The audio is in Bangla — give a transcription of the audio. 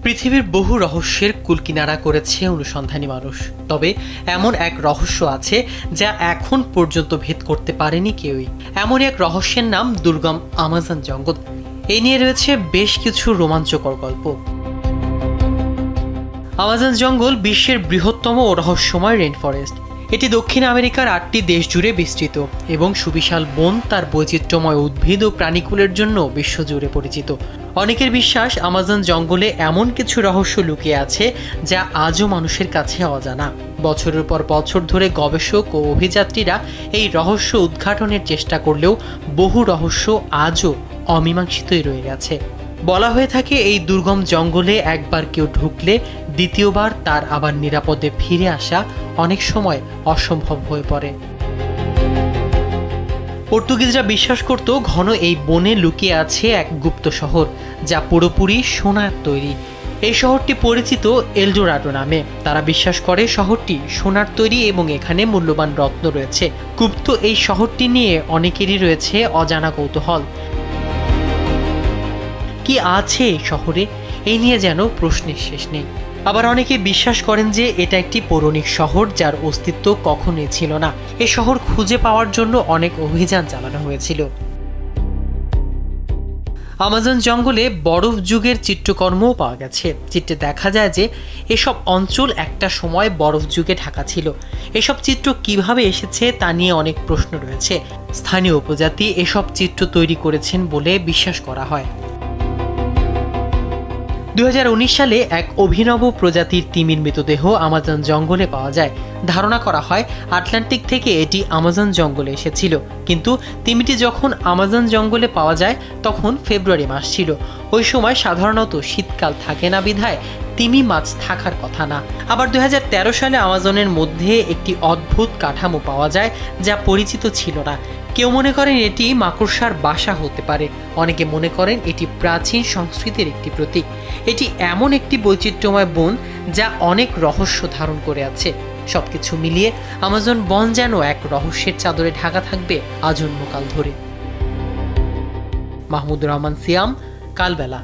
পৃথিবীর বহু রহস্যের কুলকিনারা করেছে অনুসন্ধানী মানুষ। তবে এমন এক রহস্য আছে যা এখন পর্যন্ত ভেদ করতে পারেনি কেউই। এমন এক রহস্যের নাম দুর্গম আমাজন জঙ্গল। এই নিয়ে রয়েছে বেশ কিছু রোমাঞ্চকর গল্প। আমাজন জঙ্গল বিশ্বের বৃহত্তম ও রহস্যময় রেইন ফরেস্ট। এটি দক্ষিণ আমেরিকার 8টি দেশ জুড়ে বিস্তৃত এবং সুবিশাল বন তার বৈচিত্র্যময় উদ্ভিদ ও প্রাণীকুলের জন্য বিশ্বজুড়ে পরিচিত। অনেকের বিশ্বাস আমাজন জঙ্গলে এমন কিছু রহস্য লুকিয়ে আছে যা আজও মানুষের কাছে অজানা। বছরের পর বছর ধরে গবেষক ও অভিযাত্রীরা এই রহস্য উদ্ঘাটনের চেষ্টা করলেও বহু রহস্য আজও অমীমাংসিতই রয়ে গেছে। বলা হয়ে থাকে এই দুর্গম জঙ্গলে একবার কেউ ঢুকলে দ্বিতীয়বার তার আবার নিরাপদে ফিরে আসা অনেক সময় অসম্ভব হয়ে পড়ে। পর্তুগিজরা বিশ্বাস করত ঘন এই বনে লুকিয়ে আছে এক গুপ্ত শহর, যা পুরোপুরি সোনার তৈরি। এই শহরটি পরিচিত এলডোরাডো নামে। তারা বিশ্বাস করে শহরটি সোনার তৈরি এবং এখানে মূল্যবান রত্ন রয়েছে। গুপ্ত এই শহরটি নিয়ে অনেকেরই রয়েছে অজানা কৌতূহল। কি আছে এই শহরে, এই নিয়ে যেন প্রশ্নের শেষ নেই। আবার অনেকে বিশ্বাস করেন যে এটা একটি পৌরাণিক শহর যার অস্তিত্ব কখনোই ছিল না। এই শহর খুঁজে পাওয়ার জন্য অনেক অভিযান চালানো হয়েছিল। আমাজন জঙ্গলে বরফ যুগের চিত্রকর্মও পাওয়া গেছে। চিত্রে দেখা যায় যে এসব অঞ্চল একটা সময় বরফ যুগে ঢাকা ছিল। এসব চিত্র কিভাবে এসেছে তা নিয়ে অনেক প্রশ্ন রয়েছে। স্থানীয় উপজাতি এসব চিত্র তৈরি করেছেন বলে বিশ্বাস করা হয়। 2019 সালে এক অভিনব প্রজাতির তিমির মৃতদেহ আমাজন জঙ্গলে পাওয়া যায়। ধারণা করা হয় আটলান্টিক থেকে এটি আমাজন জঙ্গলে এসেছিল, কিন্তু তিমিটি যখন আমাজন জঙ্গলে পাওয়া যায় তখন ফেব্রুয়ারি মাস ছিল। ওই সময় সাধারণত শীতকাল থাকে না বিধায় তিমি মাছ থাকার কথা না। আবার 2013 সালে আমাজনের মধ্যে একটি অদ্ভুত কাঠামো পাওয়া যায় যা পরিচিত ছিল না। কেউ মনে করেন এটি মাকড়সার বাসা হতে পারে, অনেকে মনে করেন এটি প্রাচীন সংস্কৃতির একটি প্রতীক। এটি এমন একটি বৈচিত্র্যময় বন যা অনেক রহস্য ধারণ করে আছে। সবকিছু মিলিয়ে আমাজন বন যেন এক রহস্যের চাদরে ঢাকা থাকবে আজন্মকাল ধরে। মাহমুদুর রহমান সিয়াম, কালবেলা।